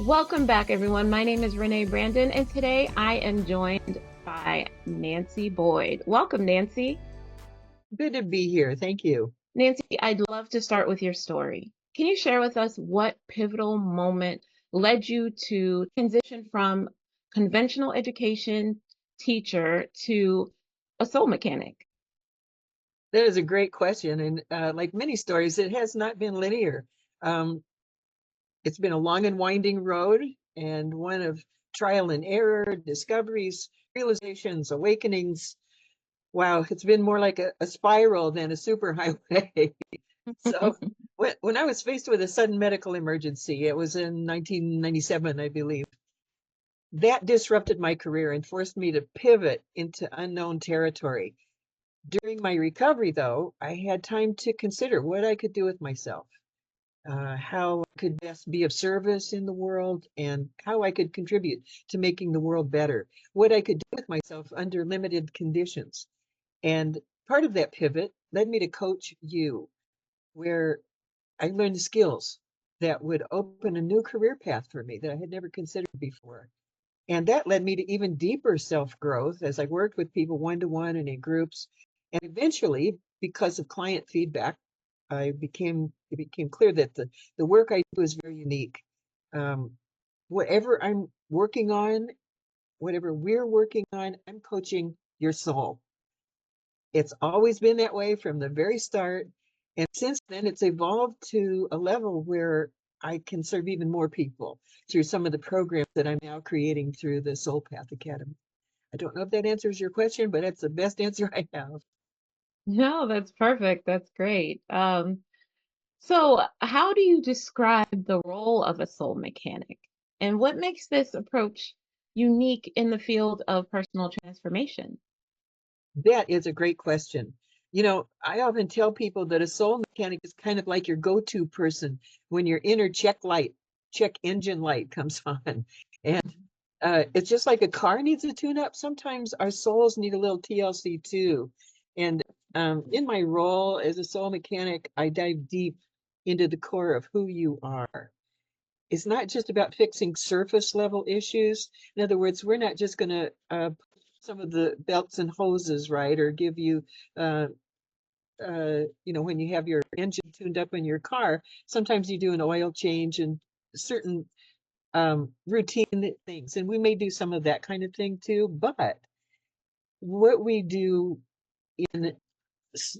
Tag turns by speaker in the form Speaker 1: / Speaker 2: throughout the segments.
Speaker 1: Welcome back, everyone. My name is Renee Brandon, and today I am joined by Nancy Boyd. Welcome, Nancy.
Speaker 2: Good to be here. Thank you.
Speaker 1: Nancy, I'd love to start with your story. Can you share with us what pivotal moment led you to transition from conventional education teacher to a soul mechanic?
Speaker 2: That is a great question. And like many stories, it has not been linear. Um, it's been a long and winding road and one of trial and error, discoveries, realizations, awakenings. Wow, it's been more like a spiral than a superhighway. So when I was faced with a sudden medical emergency, it was in 1997, I believe, that disrupted my career and forced me to pivot into unknown territory. During my recovery, though, I had time to consider what I could do with myself, how I could best be of service in the world, and how I could contribute to making the world better, what I could do with myself under limited conditions. And part of that pivot led me to Coach U, where I learned skills that would open a new career path for me that I had never considered before. And that led me to even deeper self growth as I worked with people one to one and in groups. And eventually, because of client feedback, it became clear that the work I do is very unique. Um, whatever I'm working on, whatever we're working on, I'm coaching your soul. It's always been that way from the very start. And since then, it's evolved to a level where I can serve even more people through some of the programs that I'm now creating through the Soul Path Academy. I don't know if that answers your question, but that's the best answer I have.
Speaker 1: No, that's perfect. That's great. So how do you describe the role of a soul mechanic? And what makes this approach unique in the field of personal transformation?
Speaker 2: That is a great question. You know, I often tell people that a soul mechanic is kind of like your go-to person when your inner check engine light comes on. And it's just like a car needs a tune-up. Sometimes our souls need a little TLC too. And in my role as a soul mechanic, I dive deep into the core of who you are. It's not just about fixing surface level issues. In other words, we're not just going to some of the belts and hoses, right? Or give you, uh, when you have your engine tuned up in your car, sometimes you do an oil change and certain routine things. And we may do some of that kind of thing too. But what we do in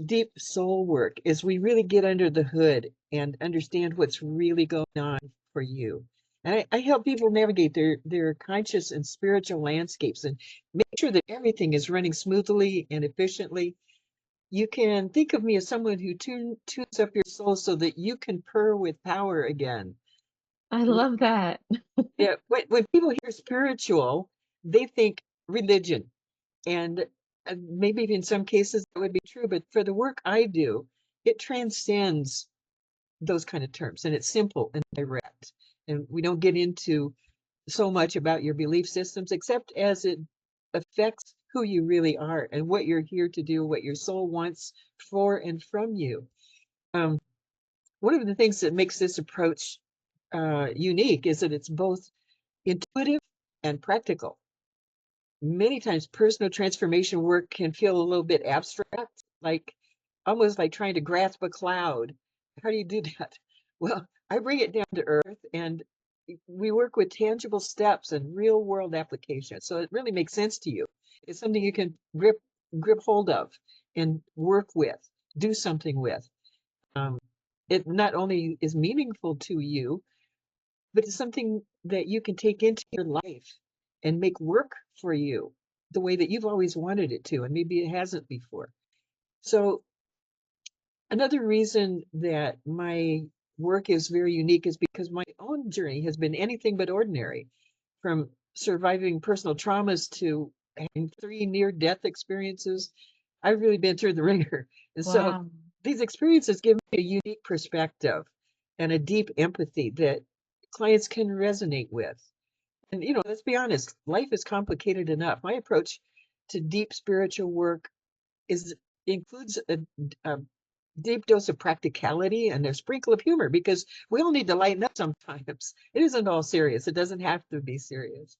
Speaker 2: deep soul work is we really get under the hood and understand what's really going on for you. And I help people navigate their conscious and spiritual landscapes and make sure that everything is running smoothly and efficiently. You can think of me as someone who tunes up your soul so that you can purr with power again.
Speaker 1: I love that.
Speaker 2: Yeah, when people hear spiritual, they think religion. And maybe in some cases that would be true, but for the work I do, it transcends those kind of terms and it's simple and direct. And we don't get into so much about your belief systems except as it affects who you really are and what you're here to do, what your soul wants for and from you. Um, One of the things that makes this approach unique is that it's both intuitive and practical. Many times personal transformation work can feel a little bit abstract, like almost like trying to grasp a cloud. How do you do that? Well, I bring it down to earth and we work with tangible steps and real world applications. So it really makes sense to you. It's something you can grip hold of and work with, do something with. Um, it not only is meaningful to you, but it's something that you can take into your life and make work for you the way that you've always wanted it to, and maybe it hasn't before. So, another reason that my work is very unique is because my own journey has been anything but ordinary, from surviving personal traumas to having 3 near-death experiences. I've really been through the ringer. And so,
Speaker 1: Wow.
Speaker 2: these experiences give me a unique perspective and a deep empathy that clients can resonate with. And, let's be honest, life is complicated enough. My approach to deep spiritual work is includes a deep dose of practicality and a sprinkle of humor, because we all need to lighten up sometimes. It isn't all serious. It doesn't have to be serious.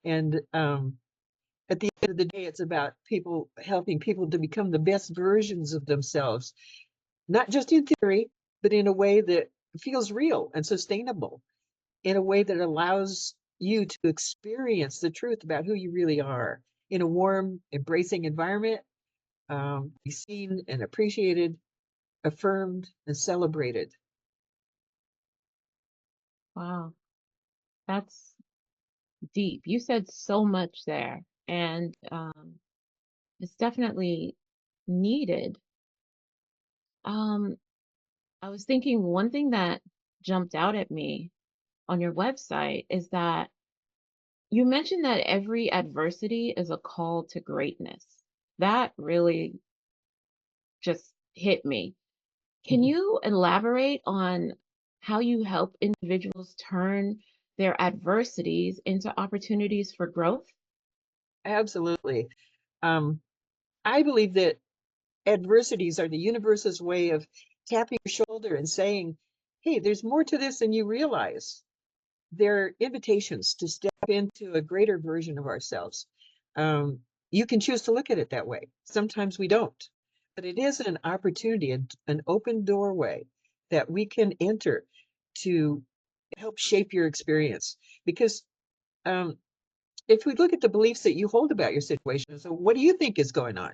Speaker 2: And at the end of the day, it's about people helping people to become the best versions of themselves, not just in theory, but in a way that feels real and sustainable, in a way that allows you to experience the truth about who you really are in a warm, embracing environment, be seen and appreciated, affirmed and celebrated.
Speaker 1: Wow, that's deep. You said so much there, and it's definitely needed. Um, I was thinking one thing that jumped out at me on your website is that you mentioned that every adversity is a call to greatness. That really just hit me. Can you elaborate on how you help individuals turn their adversities into opportunities for growth?
Speaker 2: Absolutely. Um, I believe that adversities are the universe's way of tapping your shoulder and saying, hey, there's more to this than you realize. They're invitations to step into a greater version of ourselves. Um, you can choose to look at it that way. Sometimes we don't, but it is an opportunity, an open doorway that we can enter to help shape your experience. Because um, if we look at the beliefs that you hold about your situation, so what do you think is going on?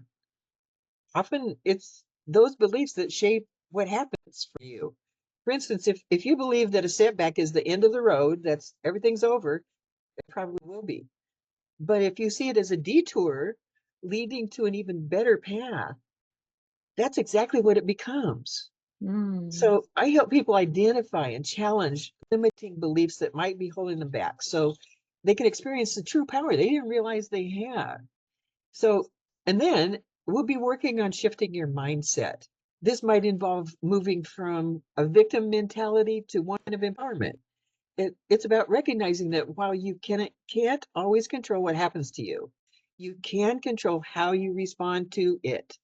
Speaker 2: Often it's those beliefs that shape what happens for you. For instance, if you believe that a setback is the end of the road, that's everything's over, it probably will be. But if you see it as a detour leading to an even better path, that's exactly what it becomes.
Speaker 1: Mm,
Speaker 2: So I help people identify and challenge limiting beliefs that might be holding them back so they can experience the true power they didn't realize they had. So, and then we'll be working on shifting your mindset. This might involve moving from a victim mentality to one of empowerment. It's about recognizing that while you can't always control what happens to you, you can control how you respond to it.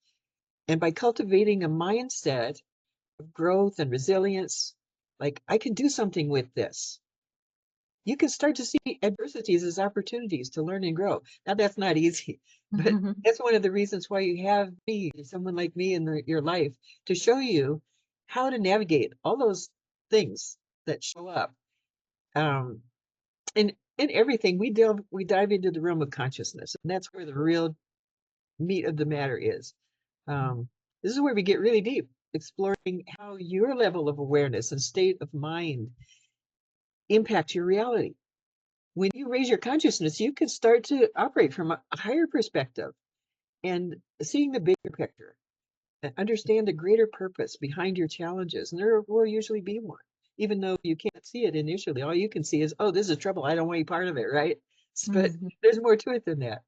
Speaker 2: And by cultivating a mindset of growth and resilience, like I can do something with this, you can start to see adversities as opportunities to learn and grow. Now, that's not easy, but that's one of the reasons why you have me, someone like me in your life, to show you how to navigate all those things that show up. Um, and in everything, we dive into the realm of consciousness, and that's where the real meat of the matter is. Um, this is where we get really deep, exploring how your level of awareness and state of mind impact your reality. When you raise your consciousness, you can start to operate from a higher perspective and seeing the bigger picture and understand the greater purpose behind your challenges. And there will usually be one, even though you can't see it initially. All you can see is, oh, this is trouble. I don't want any part of it, right? But
Speaker 1: mhm.
Speaker 2: there's more to it than that.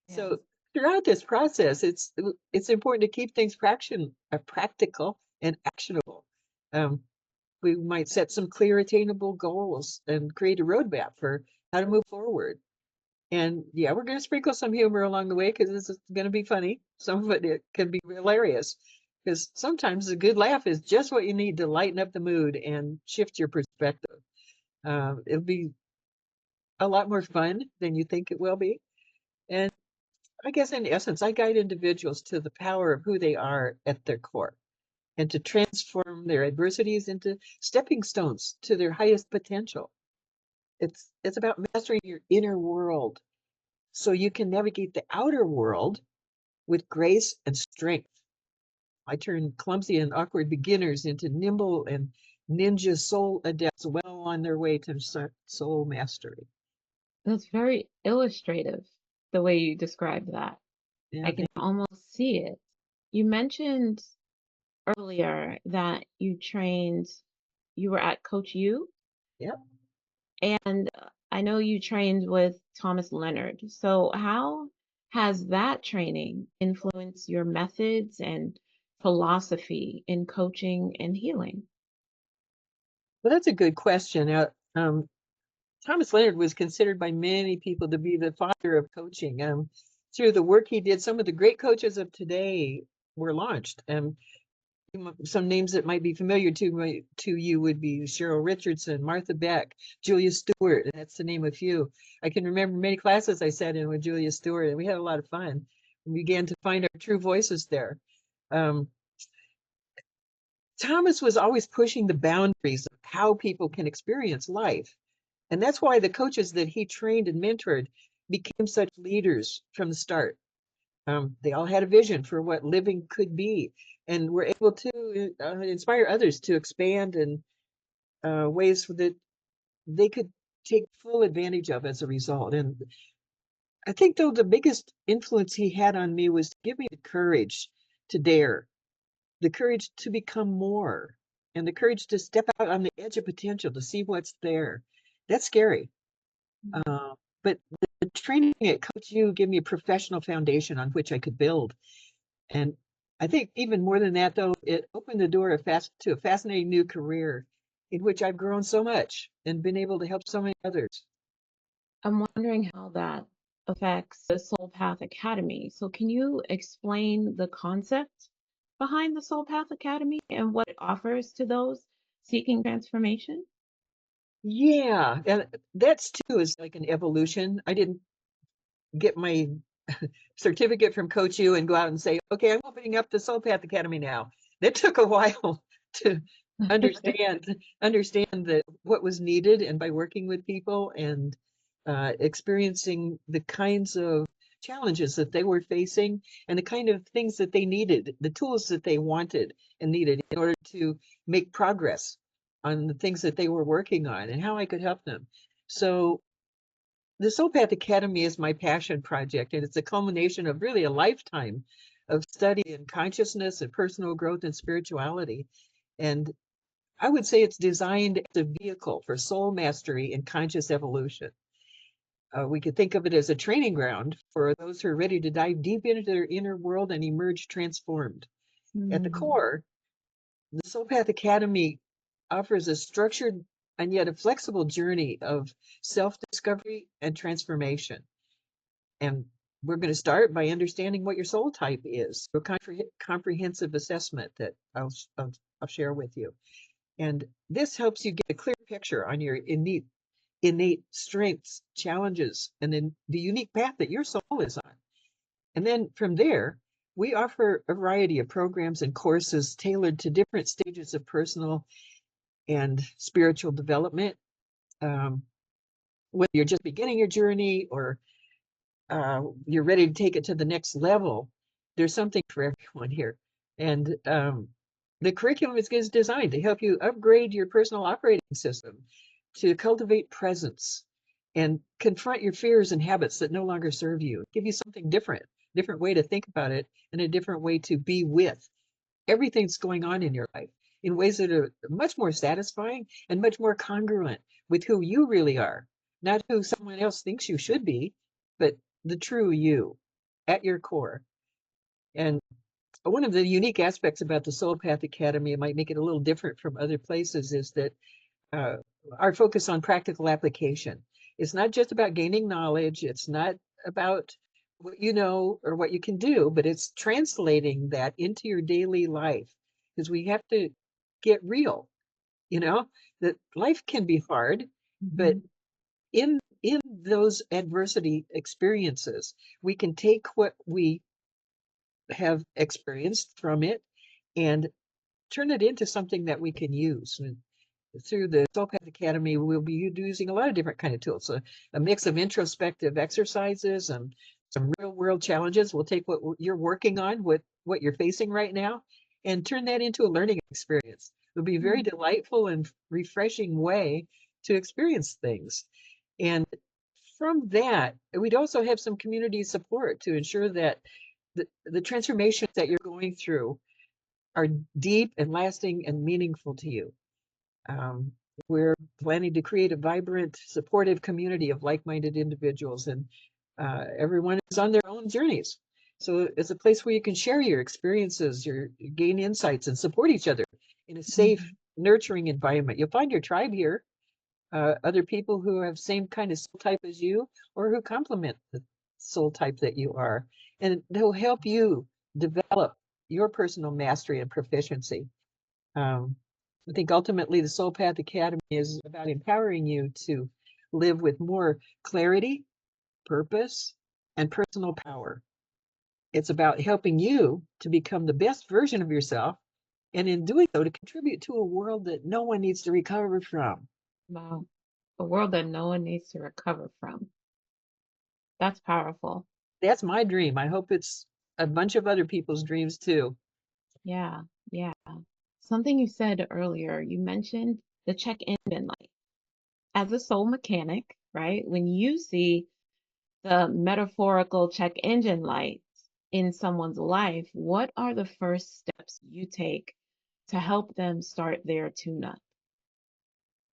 Speaker 1: Yes.
Speaker 2: So throughout this process, it's important to keep things practical and actionable. Um, we might set some clear, attainable goals and create a roadmap for how to move forward. And yeah, we're going to sprinkle some humor along the way because this is going to be funny. Some of it can be hilarious because sometimes a good laugh is just what you need to lighten up the mood and shift your perspective. It'll be a lot more fun than you think it will be. And I guess in essence, I guide individuals to the power of who they are at their core and to transform their adversities into stepping stones to their highest potential. It's about mastering your inner world so you can navigate the outer world with grace and strength. I turn clumsy and awkward beginners into nimble and ninja soul adepts well on their way to soul mastery.
Speaker 1: That's very illustrative, the way you described that.
Speaker 2: Yeah,
Speaker 1: I can almost see it. You mentioned earlier that you were at Coach U,
Speaker 2: yeah.
Speaker 1: and I know you trained with Thomas Leonard. So, how has that training influenced your methods and philosophy in coaching and healing?
Speaker 2: Well, that's a good question. Thomas Leonard was considered by many people to be the father of coaching. Through the work he did, some of the great coaches of today were launched. some names that might be familiar to you would be Cheryl Richardson, Martha Beck, Julia Stewart, and that's to name a few. I can remember many classes I sat in with Julia Stewart, and we had a lot of fun. We began to find our true voices there. Um, Thomas was always pushing the boundaries of how people can experience life. And that's why the coaches that he trained and mentored became such leaders from the start. They all had a vision for what living could be and were able to inspire others to expand in ways that they could take full advantage of as a result. And I think, though, the biggest influence he had on me was to give me the courage to dare, the courage to become more, and the courage to step out on the edge of potential to see what's there. That's scary. But the training at Coach U gave me a professional foundation on which I could build. And I think even more than that, though, it opened the door to a fascinating new career in which I've grown so much and been able to help so many others.
Speaker 1: I'm wondering how that affects the Soul Path Academy. So, can you explain the concept behind the Soul Path Academy and what it offers to those seeking transformation?
Speaker 2: Yeah, and that's too is like an evolution. I didn't get my certificate from Coach U and go out and say, okay, I'm opening up the Soul Path Academy now. That took a while to understand that what was needed, and by working with people and experiencing the kinds of challenges that they were facing and the kind of things that they needed, the tools that they wanted and needed in order to make progress on the things that they were working on and how I could help them. So the Soul Path Academy is my passion project, and it's a culmination of really a lifetime of study in consciousness and personal growth and spirituality. And I would say it's designed as a vehicle for soul mastery and conscious evolution. We could think of it as a training ground for those who are ready to dive deep into their inner world and emerge transformed. At the
Speaker 1: Mm,
Speaker 2: core, the Soul Path Academy offers a structured and yet a flexible journey of self-discovery and transformation. And we're going to start by understanding what your soul type is, a comprehensive assessment that I'll share with you. And this helps you get a clear picture on your innate strengths, challenges, and then the unique path that your soul is on. And then from there, we offer a variety of programs and courses tailored to different stages of personal and spiritual development. Um, whether you're just beginning your journey or you're ready to take it to the next level, there's something for everyone here. And the curriculum is designed to help you upgrade your personal operating system, to cultivate presence and confront your fears and habits that no longer serve you, give you something different way to think about it, and a different way to be with everything that's going on in your life in ways that are much more satisfying and much more congruent with who you really are, not who someone else thinks you should be, but the true you at your core. And one of the unique aspects about the Soul Path Academy, it might make it a little different from other places, is that uh, our focus on practical application. It's not just about gaining knowledge. It's not about what you know or what you can do, but it's translating that into your daily life, because we have to get real, you know, that life can be hard, but
Speaker 1: mhm,
Speaker 2: in those adversity experiences, we can take what we have experienced from it and turn it into something that we can use. And through the Soul Path Academy, we'll be using a lot of different kind of tools. So a mix of introspective exercises and some real world challenges. We'll take what you're working on, what you're facing right now, and turn that into a learning experience. It'll be a very
Speaker 1: mm,
Speaker 2: delightful and refreshing way to experience things. And from that, we'd also have some community support to ensure that the transformations that you're going through are deep and lasting and meaningful to you. Um, we're planning to create a vibrant, supportive community of like-minded individuals, and everyone is on their own journeys. So it's a place where you can share your experiences, gain insights, and support each other in a safe,
Speaker 1: mhm.
Speaker 2: nurturing environment. You'll find your tribe here, other people who have same kind of soul type as you, or who complement the soul type that you are, and they'll help you develop your personal mastery and proficiency. Um, I think ultimately the Soul Path Academy is about empowering you to live with more clarity, purpose, and personal power. It's about helping you to become the best version of yourself, and in doing so, to contribute to a world that no one needs to recover from.
Speaker 1: Wow. A world that no one needs to recover from. That's powerful.
Speaker 2: That's my dream. I hope it's a bunch of other people's dreams too.
Speaker 1: Yeah, yeah. Something you said earlier, you mentioned the check engine light. As a soul mechanic, right? When you see the metaphorical check engine lights in someone's life, what are the first steps you take to help them start their tune up?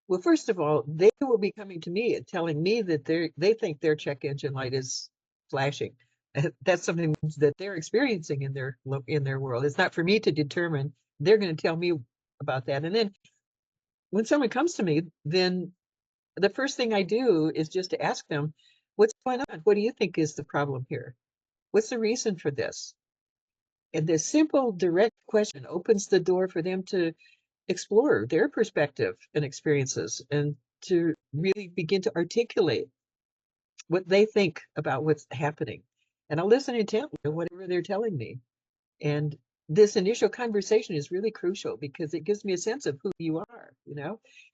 Speaker 2: Well, first of all, they will be coming to me and telling me that they think their check engine light is flashing. That's something that they're experiencing in their world. It's not for me to determine. They're going to tell me about that. And then when someone comes to me, then the first thing I do is just to ask them, what's going on? What do you think is the problem here? What's the reason for this? And this simple, direct question opens the door for them to explore their perspective and experiences and to really begin to articulate what they think about what's happening. And I'll listen intently to whatever they're telling me. And this initial conversation is really crucial because it gives me a sense of who you are,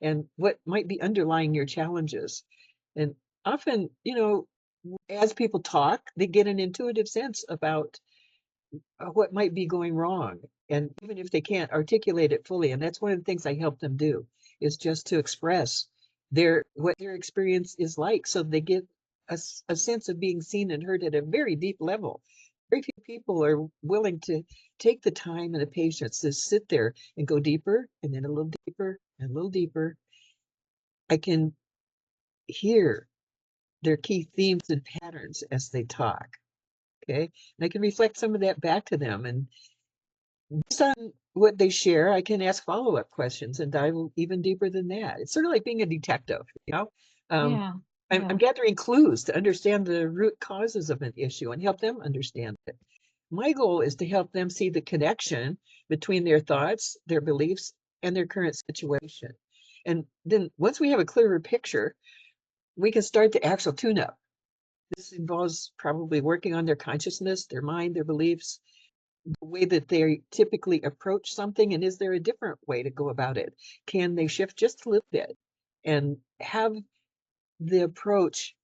Speaker 2: and what might be underlying your challenges. And often, as people talk, they get an intuitive sense about what might be going wrong. And even if they can't articulate it fully, and that's one of the things I help them do, is just to express what their experience is like, so they get a sense of being seen and heard at a very deep level. Very few people are willing to take the time and the patience to sit there and go deeper, and then a little deeper and a little deeper. I can hear their key themes and patterns as they talk. Okay. And I can reflect some of that back to them. And based on what they share, I can ask follow-up questions and dive even deeper than that. It's sort of like being a detective. Um,
Speaker 1: Yeah,
Speaker 2: I'm
Speaker 1: yeah.
Speaker 2: gathering clues to understand the root causes of an issue and help them understand it. My goal is to help them see the connection between their thoughts, their beliefs, and their current situation. And then once we have a clearer picture, we can start the actual tune-up. This involves probably working on their consciousness, their mind, their beliefs, the way that they typically approach something, and is there a different way to go about it? Can they shift just a little bit and have the approach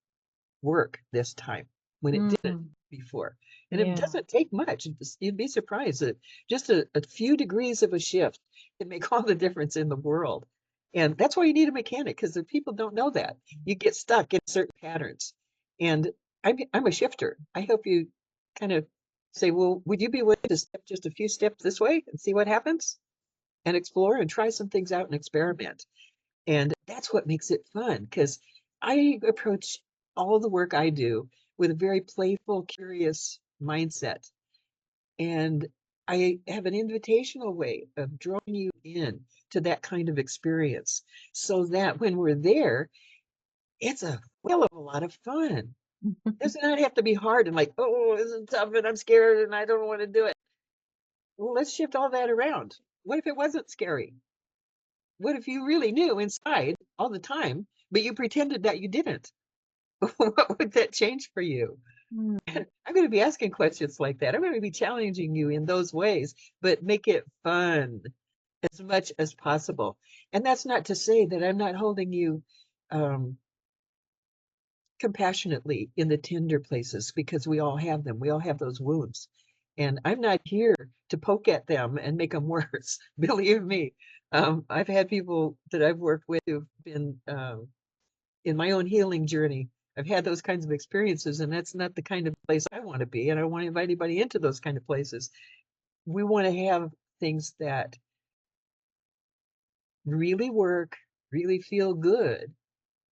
Speaker 2: work this time when it didn't
Speaker 1: Mm,
Speaker 2: before? And it
Speaker 1: yeah.
Speaker 2: doesn't take much. You'd be surprised that just a few degrees of a shift can make all the difference in the world. And that's why you need a mechanic, because the people don't know that. You get stuck in certain patterns. And I'm a shifter. I help you kind of say, well, would you be willing to step just a few steps this way and see what happens? And explore and try some things out and experiment. And that's what makes it fun, because I approach all the work I do with a very playful, curious mindset. And I have an invitational way of drawing you in to that kind of experience, so that when we're there, it's a hell of a lot of fun. It does not have to be hard and like, oh, this is tough and I'm scared and I don't want to do it. Well, let's shift all that around. What if it wasn't scary? What if you really knew inside all the time, but you pretended that you didn't? What would that change for you?
Speaker 1: Mm.
Speaker 2: I'm going to be asking questions like that. I'm going to be challenging you in those ways, but make it fun as much as possible. And that's not to say that I'm not holding you um, compassionately in the tender places, because we all have them. We all have those wounds. And I'm not here to poke at them and make them worse. Believe me. I've had people that I've worked with who've been in my own healing journey. I've had those kinds of experiences, and that's not the kind of place I want to be. And I don't want to invite anybody into those kind of places. We want to have things that really work, really feel good,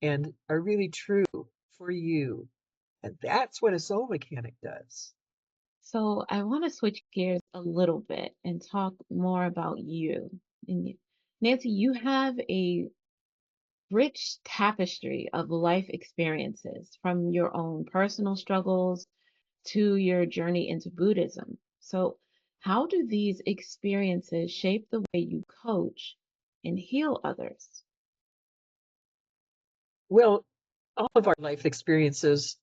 Speaker 2: and are really true for you. And that's what a soul mechanic does.
Speaker 1: So I want to switch gears a little bit and talk more about you. Nancy, you have a rich tapestry of life experiences from your own personal struggles to your journey into Buddhism. So How do these experiences shape the way you coach and heal others?
Speaker 2: Well, all of our life experiences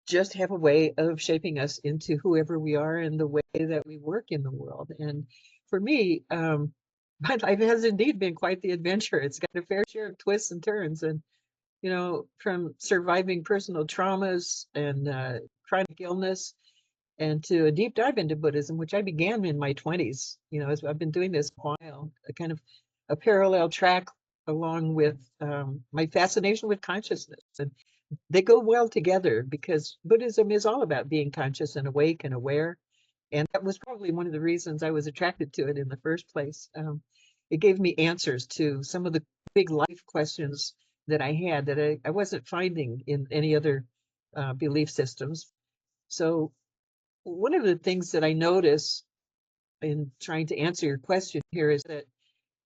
Speaker 2: just have a way of shaping us into whoever we are and the way that we work in the world. And for me, my life has indeed been quite the adventure. It's got a fair share of twists and turns. And, from surviving personal traumas and chronic illness and to a deep dive into Buddhism, which I began in my 20s. As I've been doing this a while, a kind of a parallel track along with my fascination with consciousness. And they go well together because Buddhism is all about being conscious and awake and aware. And that was probably one of the reasons I was attracted to it in the first place. It gave me answers to some of the big life questions that I had that I wasn't finding in any other belief systems. So, one of the things that I notice in trying to answer your question here is that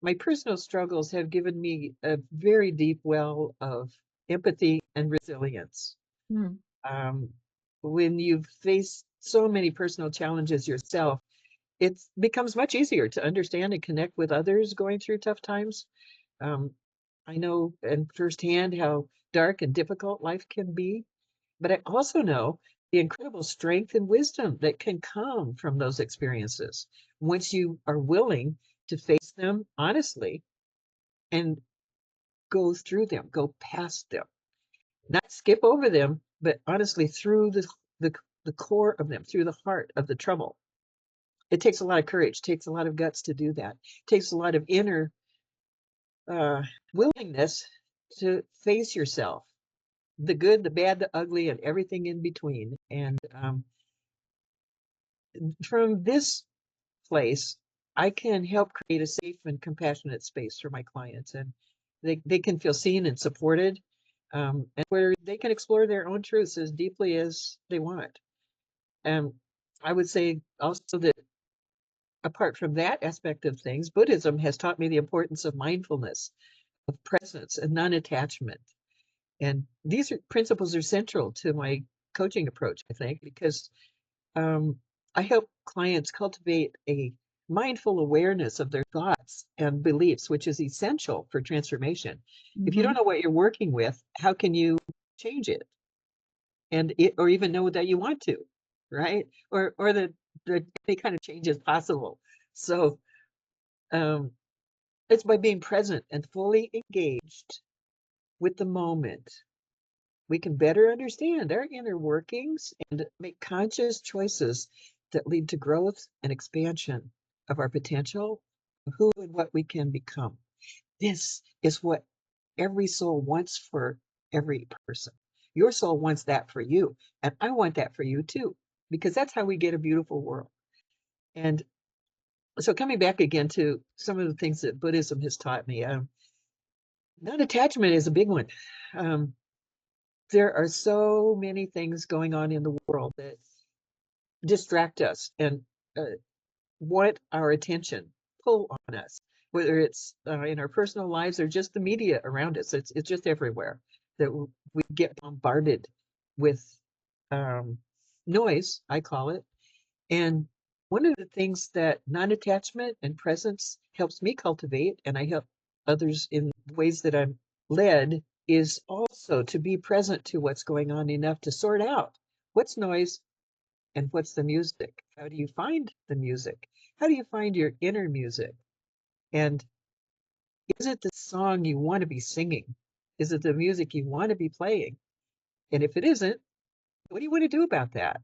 Speaker 2: my personal struggles have given me a very deep well of empathy and resilience.
Speaker 1: Hmm.
Speaker 2: Um, when you've faced so many personal challenges yourself, it becomes much easier to understand and connect with others going through tough times. Um, I know and firsthand how dark and difficult life can be, but I also know the incredible strength and wisdom that can come from those experiences once you are willing to face them honestly and go through them, go past them, not skip over them, but honestly through the, the core of them, through the heart of the trouble. It takes a lot of courage, takes a lot of guts to do that. It takes a lot of inner uh, willingness to face yourself, the good, the bad, the ugly, and everything in between. And from this place, I can help create a safe and compassionate space for my clients, and they can feel seen and supported, and where they can explore their own truths as deeply as they want. And I would say also that apart from that aspect of things, Buddhism has taught me the importance of mindfulness, of presence, and non-attachment. And these principles are central to my coaching approach, I think, because um, I help clients cultivate a mindful awareness of their thoughts and beliefs, which is essential for transformation. If you don't
Speaker 1: Hmm.
Speaker 2: know what you're working with, how can you change it or even know that you want to, right? Or that any kind of change is possible. So um, it's by being present and fully engaged with the moment we can better understand our inner workings and make conscious choices that lead to growth and expansion of our potential, who and what we can become. This is what every soul wants for every person. Your soul wants that for you, and I want that for you too, because that's how we get a beautiful world. And so, coming back again to some of the things that Buddhism has taught me, non attachment is a big one. Um, there are so many things going on in the world that distract us and uh, want our attention, pull on us, whether it's in our personal lives or just the media around us. It's just everywhere that we get bombarded with um, noise, I call it. And one of the things that non-attachment and presence helps me cultivate, and I help others in ways that I'm led, is also to be present to what's going on enough to sort out what's noise and what's the music? How do you find the music? How do you find your inner music? And is it the song you want to be singing? Is it the music you want to be playing? And if it isn't, what do you want to do about that?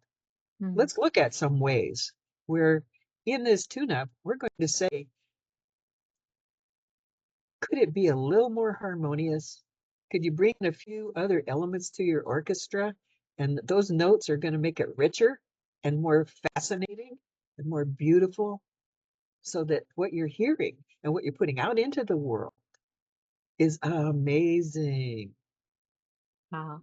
Speaker 1: Hmm.
Speaker 2: Let's look at some ways where in this tune up, we're going to say, could it be a little more harmonious? Could you bring in a few other elements to your orchestra? And those notes are going to make it richer and more fascinating and more beautiful so that what you're hearing and what you're putting out into the world is amazing.
Speaker 1: Wow.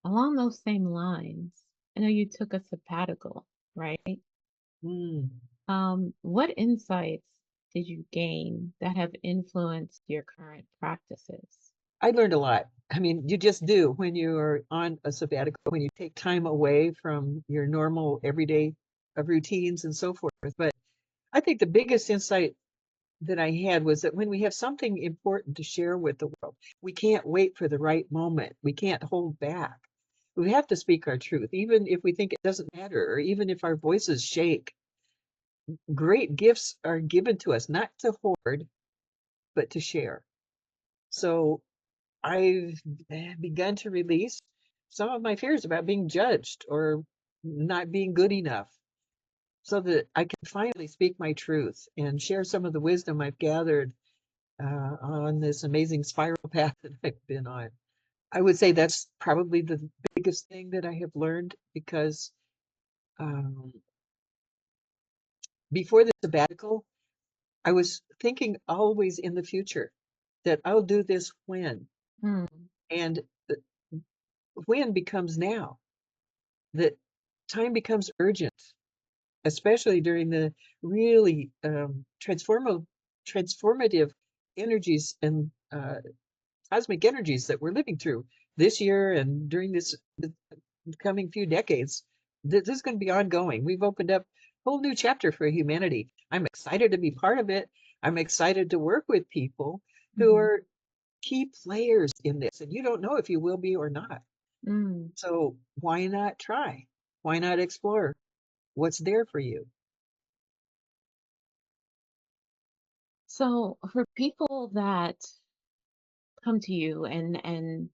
Speaker 1: Along those same lines, I know you took a sabbatical, right?
Speaker 2: Mm.
Speaker 1: What insights did you gain that have influenced your current practices?
Speaker 2: I learned a lot. I mean, you just do when you're on a sabbatical, when you take time away from your normal everyday of routines and so forth. But I think the biggest insight that I had was that when we have something important to share with the world, we can't wait for the right moment. We can't hold back. We have to speak our truth, even if we think it doesn't matter, or even if our voices shake. Great gifts are given to us, not to hoard, but to share. So I've begun to release some of my fears about being judged or not being good enough so that I can finally speak my truth and share some of the wisdom I've gathered on this amazing spiral path that I've been on. I would say that's probably the biggest thing that I have learned because um, before the sabbatical, I was thinking always in the future that I'll do this when,
Speaker 1: Hmm.
Speaker 2: and when becomes now, that time becomes urgent, especially during the really transformative energies and cosmic energies that we're living through this year and during this coming few decades. This is going to be ongoing. We've opened up a whole new chapter for humanity. I'm excited to be part of it. I'm excited to work with people who
Speaker 1: Mm-hmm.
Speaker 2: are key players in this, and you don't know if you will be or not.
Speaker 1: Mm.
Speaker 2: So why not try? Why not explore what's there for you?
Speaker 1: So for people that come to you and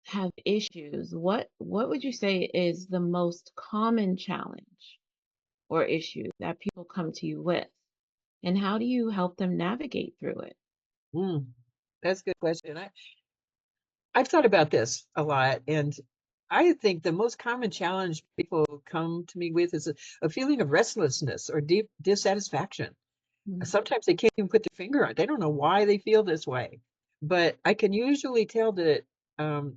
Speaker 1: have issues, what would you say is the most common challenge or issue that people come to you with? And how do you help them navigate through it?
Speaker 2: Mm, that's a good question. I've thought about this a lot, and I think the most common challenge people come to me with is a feeling of restlessness or deep dissatisfaction.
Speaker 1: Mm.
Speaker 2: Sometimes they can't even put their finger on it. They don't know why they feel this way, but I can usually tell that um,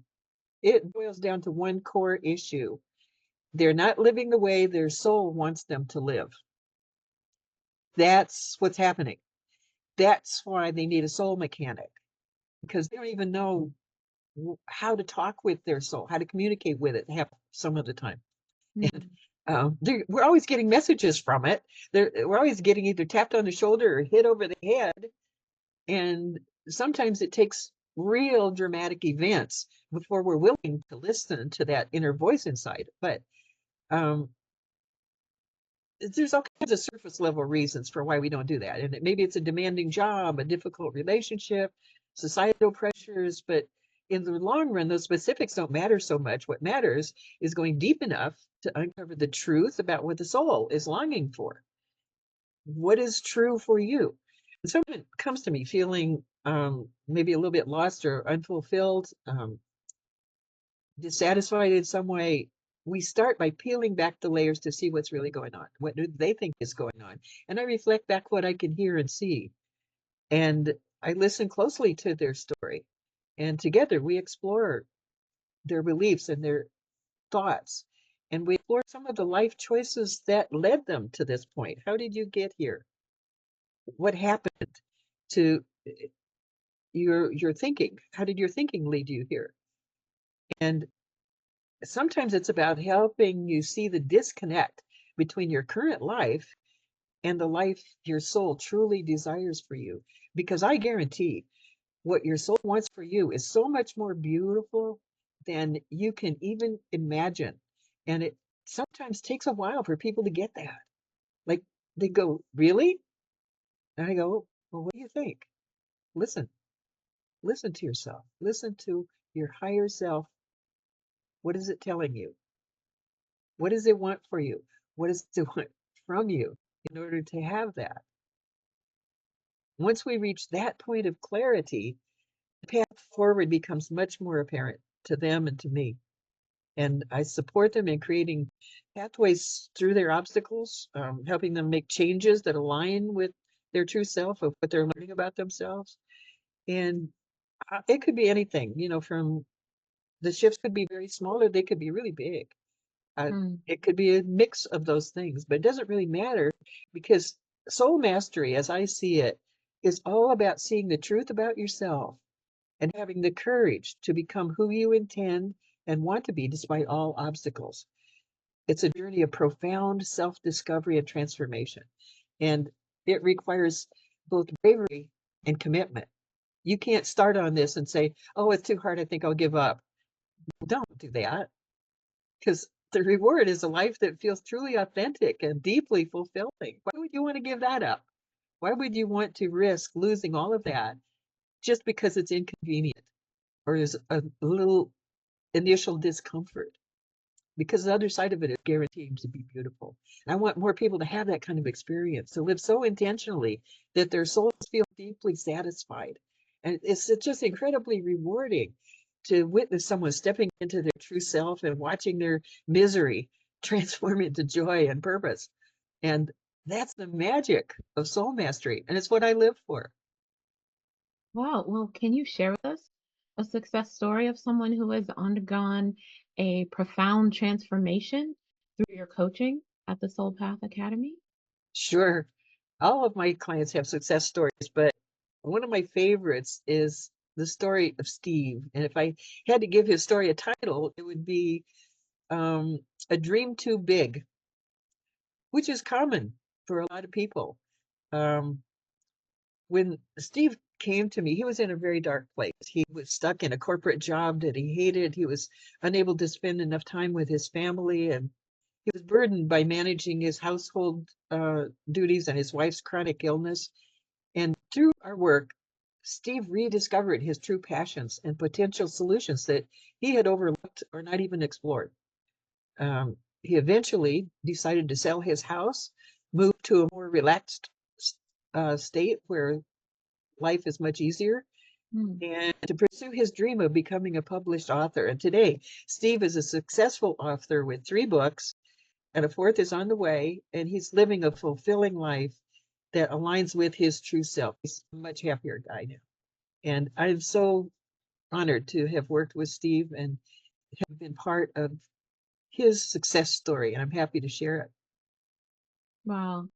Speaker 2: it boils down to one core issue. They're not living the way their soul wants them to live. That's what's happening. That's why they need a soul mechanic because they don't even know how to talk with their soul, how to communicate with it half some of the time. And
Speaker 1: Mm.
Speaker 2: we're always getting messages from it. We're always getting either tapped on the shoulder or hit over the head. And sometimes it takes real dramatic events before we're willing to listen to that inner voice inside. But um, there's all kinds of surface level reasons for why we don't do that. And maybe it's a demanding job, a difficult relationship, societal pressures, but in the long run, those specifics don't matter so much. What matters is going deep enough to uncover the truth about what the soul is longing for. What is true for you? When someone comes to me feeling maybe a little bit lost or unfulfilled, dissatisfied in some way, we start by peeling back the layers to see what's really going on. What do they think is going on? And I reflect back what I can hear and see. And I listen closely to their story. And together we explore their beliefs and their thoughts. And we explore some of the life choices that led them to this point. How did you get here? What happened to your thinking? How did your thinking lead you here? And sometimes it's about helping you see the disconnect between your current life and the life your soul truly desires for you. Because I guarantee what your soul wants for you is so much more beautiful than you can even imagine. And it sometimes takes a while for people to get that. Like they go, really? And I go, well, what do you think? Listen, listen to yourself, listen to your higher self. What is it telling you? What does it want for you? What does it want from you in order to have that? Once we reach that point of clarity, the path forward becomes much more apparent to them and to me. And I support them in creating pathways through their obstacles, helping them make changes that align with their true self of what they're learning about themselves. And it could be anything, from the shifts could be very small or they could be really big. Uh,
Speaker 1: Mm.
Speaker 2: it could be a mix of those things, but it doesn't really matter because soul mastery, as I see it, is all about seeing the truth about yourself and having the courage to become who you intend and want to be despite all obstacles. It's a journey of profound self-discovery and transformation. And it requires both bravery and commitment. You can't start on this and say, oh, it's too hard. I think I'll give up. Don't do that, because the reward is a life that feels truly authentic and deeply fulfilling. Why would you want to give that up? Why would you want to risk losing all of that just because it's inconvenient or there's a little initial discomfort? Because the other side of it is guaranteed to be beautiful. And I want more people to have that kind of experience, to live so intentionally that their souls feel deeply satisfied. And it's just incredibly rewarding to witness someone stepping into their true self and watching their misery transform into joy and purpose. And that's the magic of soul mastery. And it's what I live for.
Speaker 1: Wow. Well, can you share with us a success story of someone who has undergone a profound transformation through your coaching at the Soul Path Academy?
Speaker 2: Sure. All of my clients have success stories, but one of my favorites is the story of Steve. And if I had to give his story a title, it would be um, A Dream Too Big, which is common for a lot of people. Um, when Steve came to me, he was in a very dark place. He was stuck in a corporate job that he hated. He was unable to spend enough time with his family, and he was burdened by managing his household duties and his wife's chronic illness. And through our work, Steve rediscovered his true passions and potential solutions that he had overlooked or not even explored. He eventually decided to sell his house, move to a more relaxed state where life is much easier,
Speaker 1: Hmm.
Speaker 2: and to pursue his dream of becoming a published author. And today, Steve is a successful author with 3 books, and a fourth is on the way, and he's living a fulfilling life that aligns with his true self. He's a much happier guy now. And I'm so honored to have worked with Steve and have been part of his success story, and I'm happy to share it.
Speaker 1: Wow.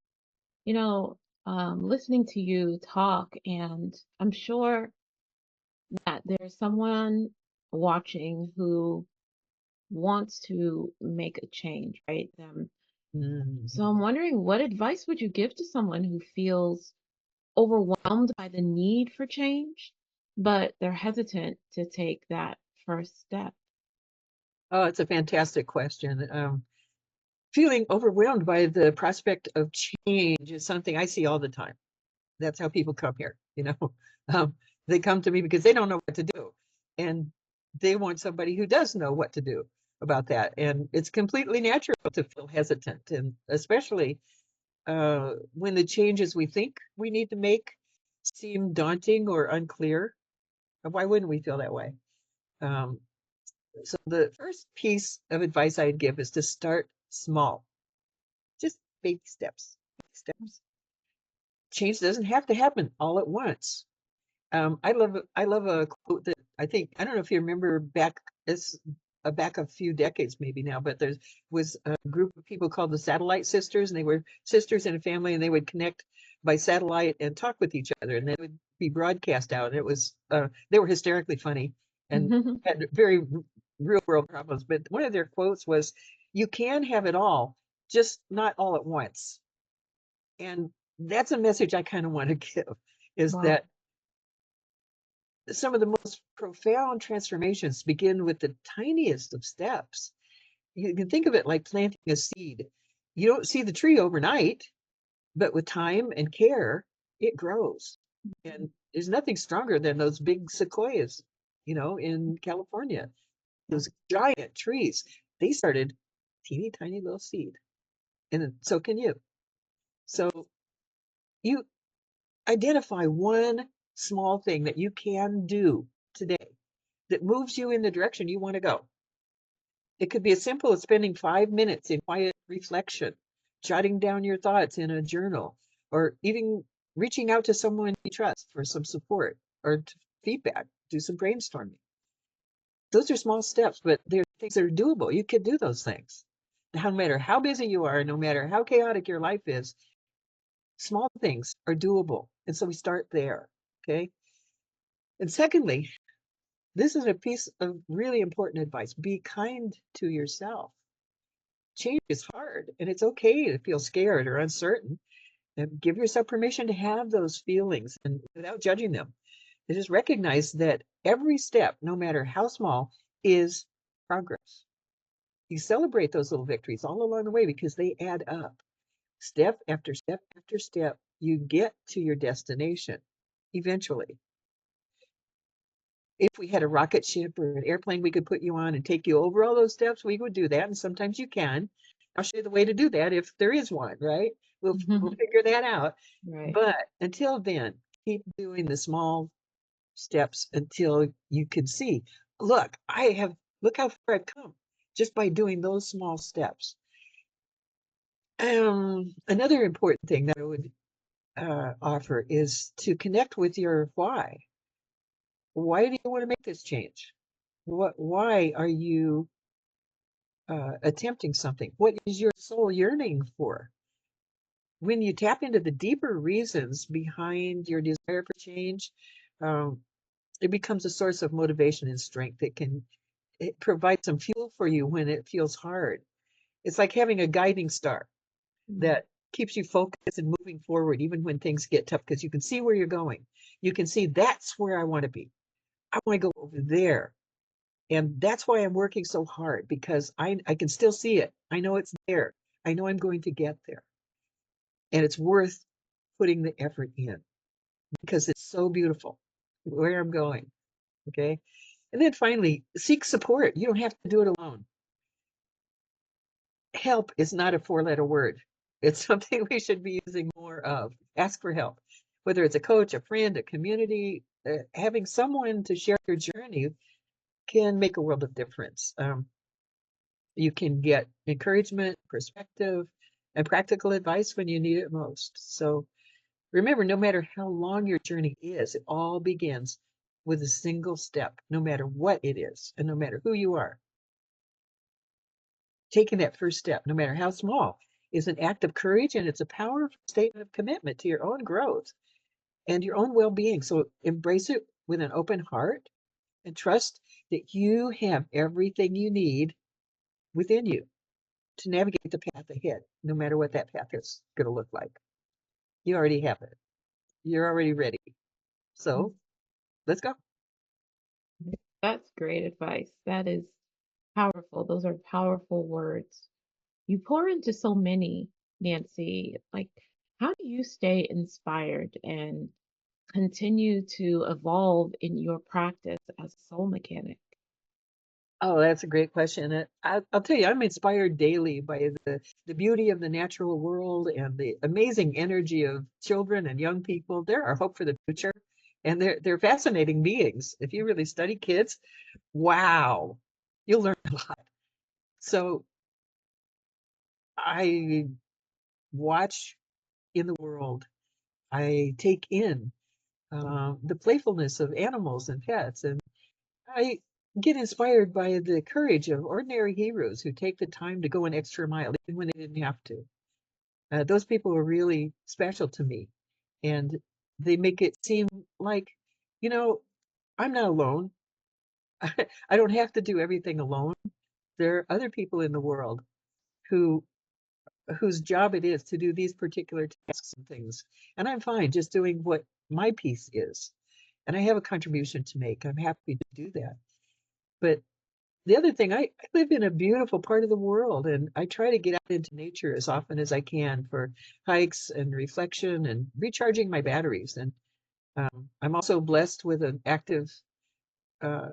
Speaker 1: You know, listening to you talk, and I'm sure that there's someone watching who wants to make a change, right? So
Speaker 2: Mhm.
Speaker 1: I'm wondering, what advice would you give to someone who feels overwhelmed by the need for change, but they're hesitant to take that first step?
Speaker 2: Oh, it's a fantastic question. Feeling overwhelmed by the prospect of change is something I see all the time. That's how people come here, you know. Um, they come to me because they don't know what to do, and they want somebody who does know what to do about that. And it's completely natural to feel hesitant, and especially when the changes we think we need to make seem daunting or unclear. Why wouldn't we feel that way? Um, so the first piece of advice I'd give is to start small, just baby steps. Baby steps. Change doesn't have to happen all at once. I love a quote that I don't know if you remember back it's back a few decades maybe now, but there was a group of people called the Satellite Sisters, and they were sisters in a family, and they would connect by satellite and talk with each other, and they would be broadcast out. And it was they were hysterically funny and had very real world problems. But one of their quotes was, "You can have it all, just not all at once." And that's a message I kind of want to give, is
Speaker 1: Wow.
Speaker 2: that some of the most profound transformations begin with the tiniest of steps. You can think of it like planting a seed. You don't see the tree overnight, but with time and care, it grows. And there's nothing stronger than those big sequoias, in California.
Speaker 1: Yeah.
Speaker 2: Those giant trees, they started teeny tiny little seed. And so can you. So you identify one small thing that you can do today that moves you in the direction you want to go. It could be as simple as spending 5 minutes in quiet reflection, jotting down your thoughts in a journal, or even reaching out to someone you trust for some support or feedback, do some brainstorming. Those are small steps, but they're things that are doable. You can do those things. No matter how busy you are, no matter how chaotic your life is, small things are doable. And so we start there. Okay. And secondly, this is a piece of really important advice. Be kind to yourself. change is hard, and it's okay to feel scared or uncertain. And give yourself permission to have those feelings and without judging them. And just recognize that every step, no matter how small, is progress. You celebrate those little victories all along the way because they add up. Step after step after step, you get to your destination eventually. If we had a rocket ship or an airplane we could put you on and take you over all those steps, we would do that. And sometimes you can. I'll show you the way to do that if there is one, right? We'll figure that out.
Speaker 1: Right.
Speaker 2: But until then, keep doing the small steps until you can see, look, look how far I've come just by doing those small steps. Another important thing that I would offer is to connect with your why. Why do you want to make this change? Why are you attempting something? What is your soul yearning for? When you tap into the deeper reasons behind your desire for change, um, it becomes a source of motivation and strength. It provides some fuel for you when it feels hard. It's like having a guiding star
Speaker 1: Mm.
Speaker 2: that keeps you focused and moving forward, even when things get tough, because you can see where you're going. You can see that's where I want to be. I want to go over there. And that's why I'm working so hard because I can still see it. I know it's there. I know I'm going to get there. And it's worth putting the effort in because it's so beautiful where I'm going. Okay. And then finally, seek support. You don't have to do it alone. Help is not a four-letter word. It's something we should be using more of. Ask for help, whether it's a coach, a friend, a community. Having someone to share your journey can make a world of difference. You can get encouragement, perspective, and practical advice when you need it most. So remember, no matter how long your journey is, it all begins with a single step, no matter what it is, and no matter who you are. Taking that first step, no matter how small, is an act of courage and it's a powerful statement of commitment to your own growth and your own well being. So embrace it with an open heart and trust that you have everything you need within you to navigate the path ahead, no matter what that path is going to look like. You already have it, you're already ready.
Speaker 1: Mm.
Speaker 2: So let's go.
Speaker 1: That's great advice. That is powerful. Those are powerful words. You pour into so many, Nancy. Like, how do you stay inspired and continue to evolve in your practice as a soul mechanic?
Speaker 2: Oh, that's a great question. I'll tell you, I'm inspired daily by the beauty of the natural world and the amazing energy of children and young people. They're our hope for the future, and they're fascinating beings. If you really study kids, wow, you'll learn a lot. So I watch in the world. I take in the playfulness of animals and pets, and I get inspired by the courage of ordinary heroes who take the time to go an extra mile, even when they didn't have to. Those people are really special to me, and they make it seem like, you know, I'm not alone. I don't have to do everything alone. There are other people in the world who whose job it is to do these particular tasks and things, and I'm fine just doing what my piece is. And I have a contribution to make. I'm happy to do that. But the other thing, I live in a beautiful part of the world and I try to get out into nature as often as I can for hikes and reflection and recharging my batteries. And I'm also blessed with an active uh,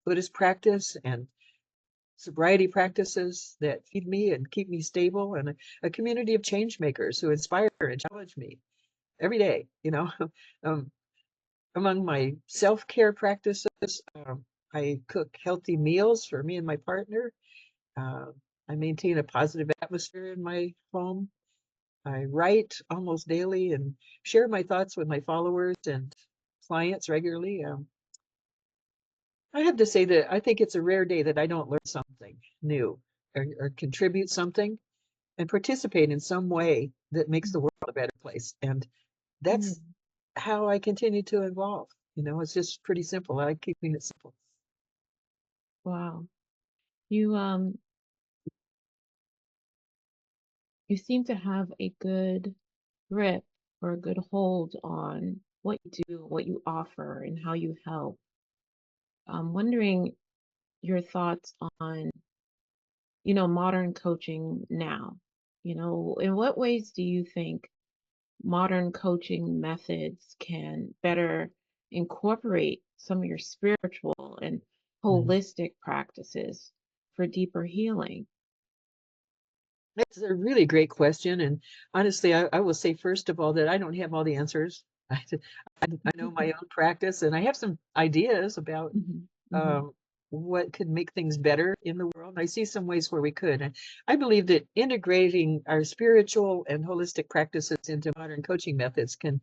Speaker 2: Buddhist practice and sobriety practices that feed me and keep me stable, and a community of change makers who inspire and challenge me every day. um, among my self-care practices, I cook healthy meals for me and my partner. Uh, I maintain a positive atmosphere in my home. I write almost daily and share my thoughts with my followers and clients regularly. I have to say that I think it's a rare day that I don't learn something new or contribute something and participate in some way that makes the world a better place. And that's
Speaker 1: Mm.
Speaker 2: how I continue to evolve. It's just pretty simple. I like keeping it simple.
Speaker 1: Wow. You You seem to have a good grip or a good hold on what you do, what you offer, and how you help. I'm wondering your thoughts on, modern coaching now. In what ways do you think modern coaching methods can better incorporate some of your spiritual and
Speaker 2: Mhm.
Speaker 1: holistic practices for deeper healing?
Speaker 2: That's a really great question. And honestly, I will say, first of all, that I don't have all the answers. I know my own practice and I have some ideas about
Speaker 1: Mhm, mhm,
Speaker 2: um, what could make things better in the world. I see some ways where we could. And I believe that integrating our spiritual and holistic practices into modern coaching methods can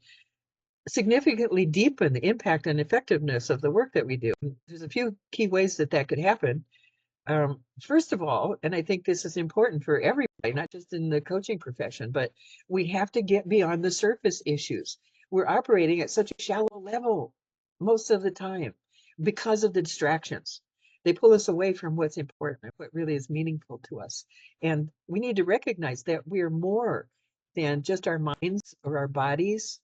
Speaker 2: significantly deepen the impact and effectiveness of the work that we do. There's a few key ways that that could happen. First of all, and I think this is important for everybody, not just in the coaching profession, but we have to get beyond the surface issues. We're operating at such a shallow level most of the time because of the distractions. They pull us away from what's important, what really is meaningful to us. And we need to recognize that we are more than just our minds or our bodies.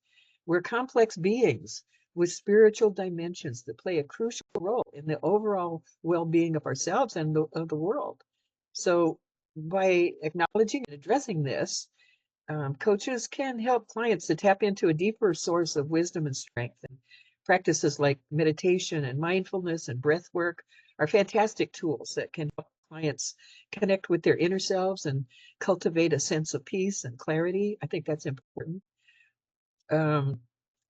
Speaker 2: We're complex beings with spiritual dimensions that play a crucial role in the overall well-being of ourselves and of the world. So by acknowledging and addressing this, coaches can help clients to tap into a deeper source of wisdom and strength. And practices like meditation and mindfulness and breath work are fantastic tools that can help clients connect with their inner selves and cultivate a sense of peace and clarity. I think that's important. Um,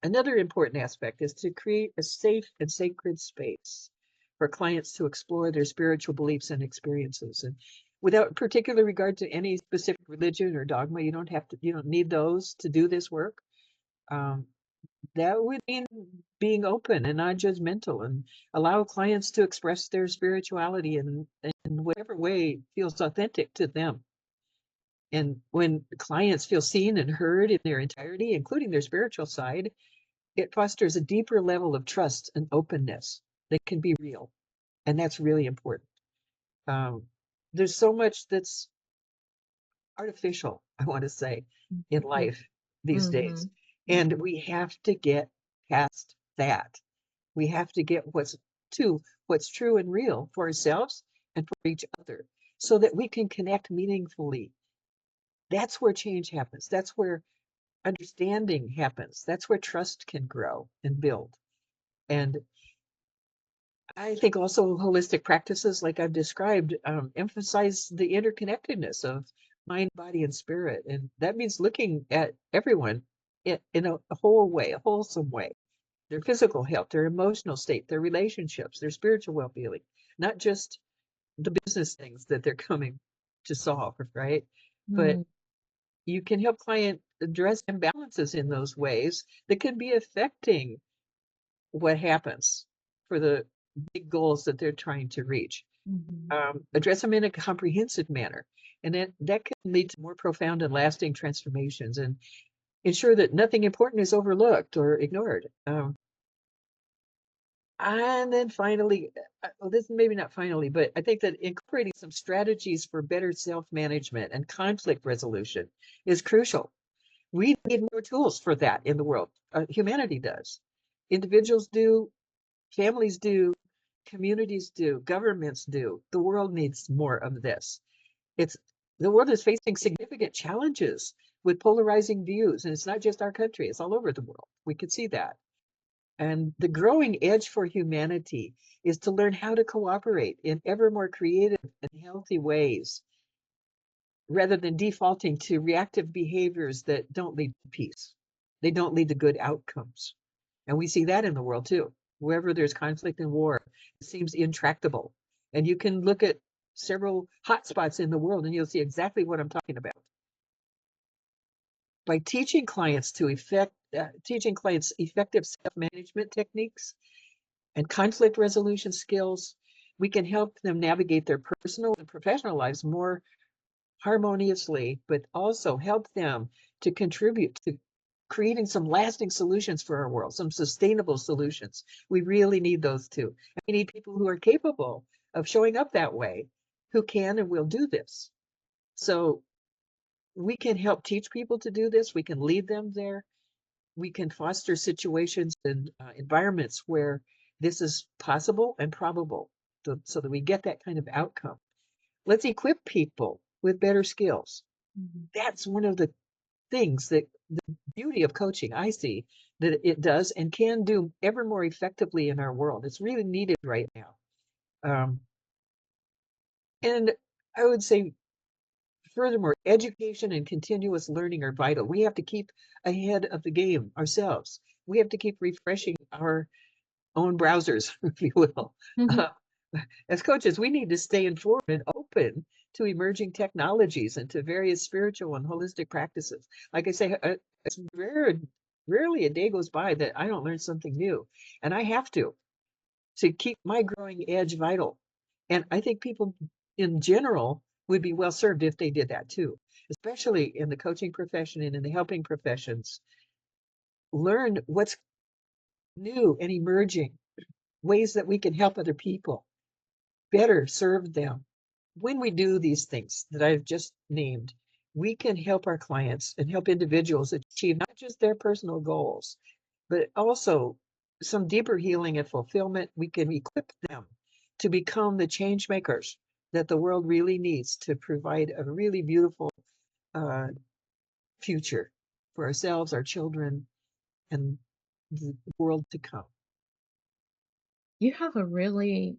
Speaker 2: Another important aspect is to create a safe and sacred space for clients to explore their spiritual beliefs and experiences. And without particular regard to any specific religion or dogma, you don't need those to do this work. Um, that would mean being open and non-judgmental and allow clients to express their spirituality in whatever way feels authentic to them. And when clients feel seen and heard in their entirety, including their spiritual side, it fosters a deeper level of trust and openness that can be real. And that's really important. Um, there's so much that's artificial, I want to say, in
Speaker 1: mhm,
Speaker 2: life these days.
Speaker 1: mhm,
Speaker 2: And
Speaker 1: mhm,
Speaker 2: we have to get past that. We have to get what's true and real for ourselves and for each other so that we can connect meaningfully. That's where change happens. That's where understanding happens. That's where trust can grow and build. And I think also holistic practices, like I've described, emphasize the interconnectedness of mind, body, and spirit. And that means looking at everyone in a whole way, a wholesome way. Their physical health, their emotional state, their relationships, their spiritual well-being, not just the business things that they're coming to solve, right? But
Speaker 1: mhm,
Speaker 2: you can help client address imbalances in those ways that can be affecting what happens for the big goals that they're trying to reach.
Speaker 1: mhm,
Speaker 2: Address them in a comprehensive manner. And that can lead to more profound and lasting transformations and ensure that nothing important is overlooked or ignored. And then finally, well, this maybe not finally, but I think that incorporating some strategies for better self-management and conflict resolution is crucial. We need more tools for that in the world. Humanity does. Individuals do, families do, communities do, governments do. The world needs more of this. It's the world is facing significant challenges with polarizing views, and it's not just our country, it's all over the world. We can see that. And the growing edge for humanity is to learn how to cooperate in ever more creative and healthy ways rather than defaulting to reactive behaviors that don't lead to peace. They don't lead to good outcomes. And we see that in the world too. Wherever there's conflict and war, it seems intractable. And you can look at several hotspots in the world and you'll see exactly what I'm talking about. By teaching clients effective self-management techniques and conflict resolution skills, we can help them navigate their personal and professional lives more harmoniously, but also help them to contribute to creating some lasting solutions for our world, some sustainable solutions. We really need those too. And we need people who are capable of showing up that way, who can and will do this. So we can help teach people to do this. We can lead them there. We can foster situations and environments where this is possible and probable so that we get that kind of outcome. Let's equip people with better skills.
Speaker 1: Mhm.
Speaker 2: That's one of the things that the beauty of coaching I see that it does and can do ever more effectively in our world. It's really needed right now. Um, and I would say, furthermore, education and continuous learning are vital. We have to keep ahead of the game ourselves. We have to keep refreshing our own browsers, if you will.
Speaker 1: Mhm.
Speaker 2: Uh, as coaches, we need to stay informed and open to emerging technologies and to various spiritual and holistic practices. Like I say, it's rarely a day goes by that I don't learn something new, and I have to keep my growing edge vital. And I think people in general would be well served if they did that too, especially in the coaching profession and in the helping professions. Learn what's new and emerging, ways that we can help other people better serve them. When we do these things that I've just named, we can help our clients and help individuals achieve not just their personal goals, but also some deeper healing and fulfillment. We can equip them to become the change makers that the world really needs to provide a really beautiful uh, future for ourselves, our children, and the world to come.
Speaker 1: You have a really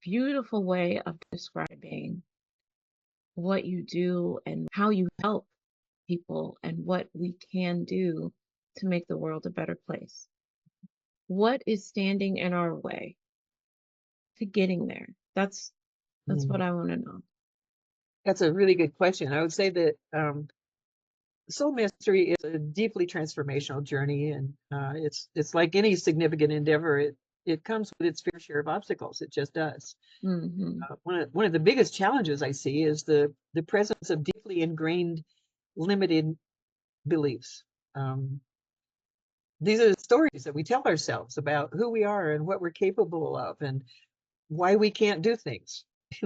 Speaker 1: beautiful way of describing what you do and how you help people and what we can do to make the world a better place. What is standing in our way to getting there? That's
Speaker 2: Mm.
Speaker 1: what I want to know.
Speaker 2: That's a really good question. I would say that soul mastery is a deeply transformational journey, and it's like any significant endeavor. It comes with its fair share of obstacles. It just does.
Speaker 1: Mhm.
Speaker 2: One of the biggest challenges I see is the presence of deeply ingrained limited beliefs. Um, these are the stories that we tell ourselves about who we are and what we're capable of and why we can't do things.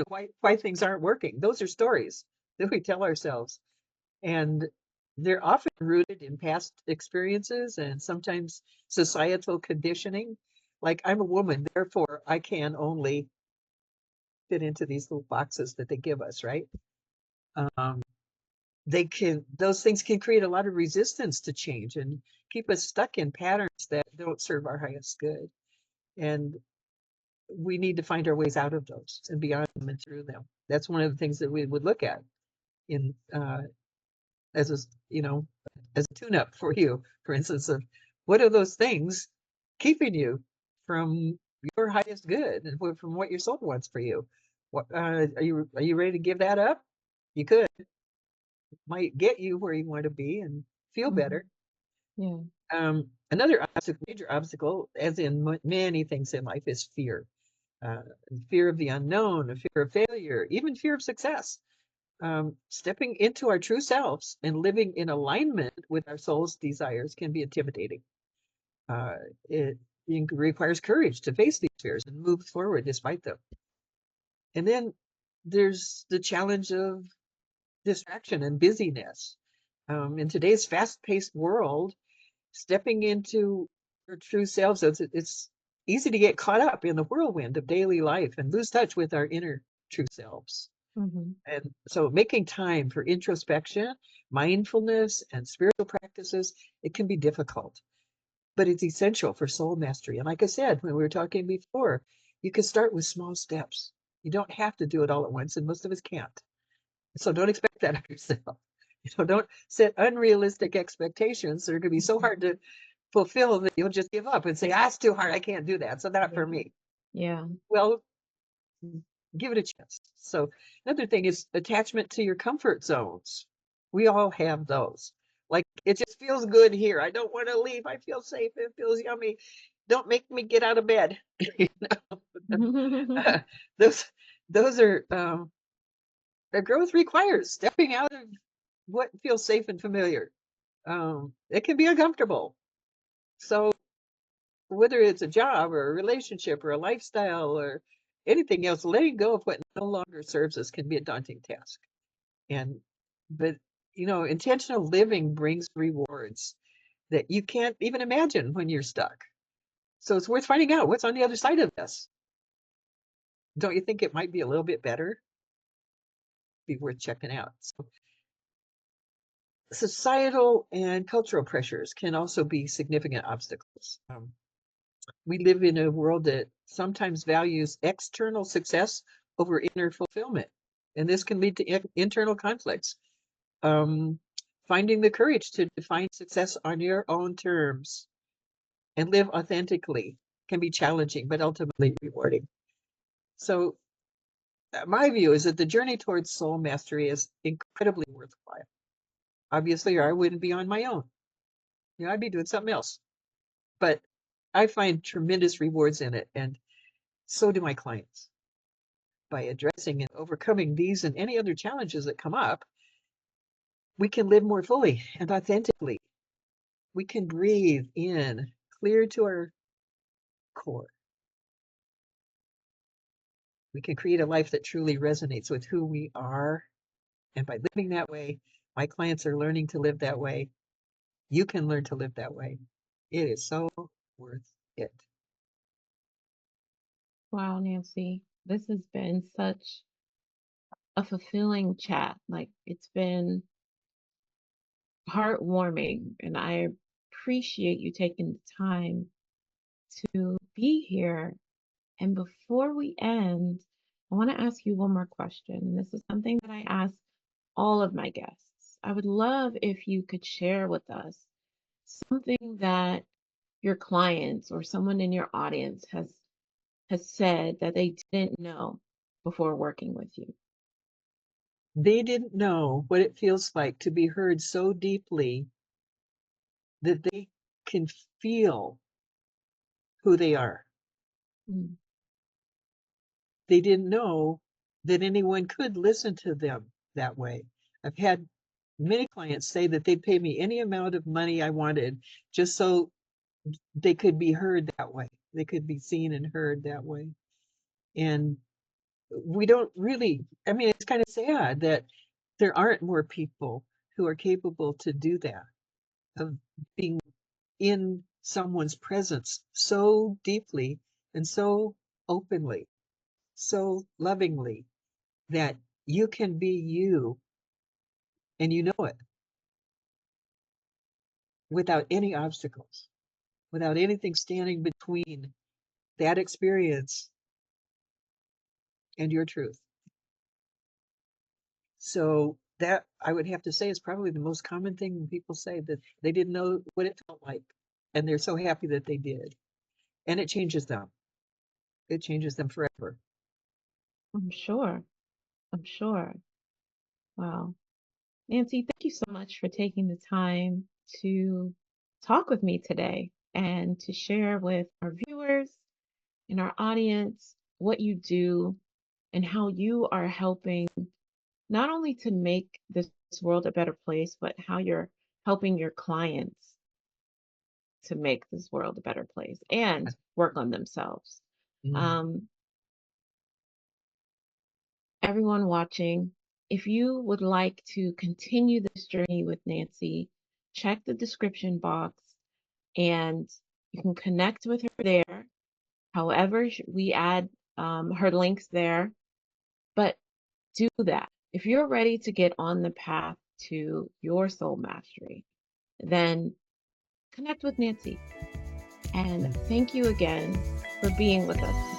Speaker 2: Why things aren't working. Those are stories that we tell ourselves, and they're often rooted in past experiences and sometimes societal conditioning. Like, I'm a woman, therefore I can only fit into these little boxes that they give us, right? Um, those things can create a lot of resistance to change and keep us stuck in patterns that don't serve our highest good. And we need to find our ways out of those and beyond them and through them. That's one of the things that we would look at in as a as a tune-up for you, for instance, of what are those things keeping you from your highest good and from what your soul wants for you. What are you ready to give that up? You could. It might get you where you want to be and feel better.
Speaker 1: Mhm. Yeah.
Speaker 2: Another major obstacle, as in many things in life, is fear. Uh, Fear of the unknown, a fear of failure, even fear of success. Stepping into our true selves and living in alignment with our soul's desires can be intimidating. Uh, it requires courage to face these fears and move forward despite them. And then there's the challenge of distraction and busyness. In today's fast-paced world, stepping into your true selves, it's easy to get caught up in the whirlwind of daily life and lose touch with our inner true selves.
Speaker 1: Mhm.
Speaker 2: And so making time for introspection, mindfulness, and spiritual practices, it can be difficult, but it's essential for soul mastery. And like I said, when we were talking before, you can start with small steps. You don't have to do it all at once, and most of us can't. So don't expect that of yourself. Don't set unrealistic expectations that are going to be so hard to fulfill that you'll just give up and say, ah, it's too hard. I can't do that. So not for
Speaker 1: Yeah.
Speaker 2: me.
Speaker 1: Yeah.
Speaker 2: Well, give it a chance. So another thing is attachment to your comfort zones. We all have those. Like, it just feels good here. I don't want to leave. I feel safe. It feels yummy. Don't make me get out of bed. You know? those those are the growth requires stepping out of what feels safe and familiar. It can be uncomfortable. So whether it's a job or a relationship or a lifestyle or anything else, letting go of what no longer serves us can be a daunting task. And but intentional living brings rewards that you can't even imagine when you're stuck. So it's worth finding out what's on the other side of this. Don't you think it might be a little bit better? Be worth checking out. So societal and cultural pressures can also be significant obstacles. We live in a world that sometimes values external success over inner fulfillment, and this can lead to internal conflicts. Um, Finding the courage to define success on your own terms and live authentically can be challenging, but ultimately rewarding. So, my view is that the journey towards soul mastery is incredibly worthwhile. Obviously, or I wouldn't be on my own. I'd be doing something else. But I find tremendous rewards in it, and so do my clients. By addressing and overcoming these and any other challenges that come up, we can live more fully and authentically. We can breathe in clear to our core. We can create a life that truly resonates with who we are. And by living that way, my clients are learning to live that way. You can learn to live that way. It is so worth it.
Speaker 1: Wow, Nancy, this has been such a fulfilling chat. Like, it's been heartwarming, and I appreciate you taking the time to be here. And before we end, I want to ask you one more question. And this is something that I ask all of my guests. I would love if you could share with us something that your clients or someone in your audience has said that they didn't know before working with you.
Speaker 2: They didn't know what it feels like to be heard so deeply that they can feel who they are.
Speaker 1: Mm.
Speaker 2: They didn't know that anyone could listen to them that way. I've had many clients say that they'd pay me any amount of money I wanted just so they could be heard that way. They could be seen and heard that way. And we don't really, I mean, it's kind of sad that there aren't more people who are capable to do that, of being in someone's presence so deeply and so openly, so lovingly, that you can be you and you know it without any obstacles, without anything standing between that experience and your truth. So that I would have to say is probably the most common thing when people say that they didn't know what it felt like, and they're so happy that they did. And it changes them. It changes them forever.
Speaker 1: I'm sure. I'm sure. Wow. Nancy, thank you so much for taking the time to talk with me today and to share with our viewers and our audience what you do and how you are helping not only to make this world a better place, but how you're helping your clients to make this world a better place and work on themselves.
Speaker 2: Mm.
Speaker 1: Um, Everyone watching, if you would like to continue this journey with Nancy, check the description box and you can connect with her there. However, we add her links there, but do that. If you're ready to get on the path to your soul mastery, then connect with Nancy. And thank you again for being with us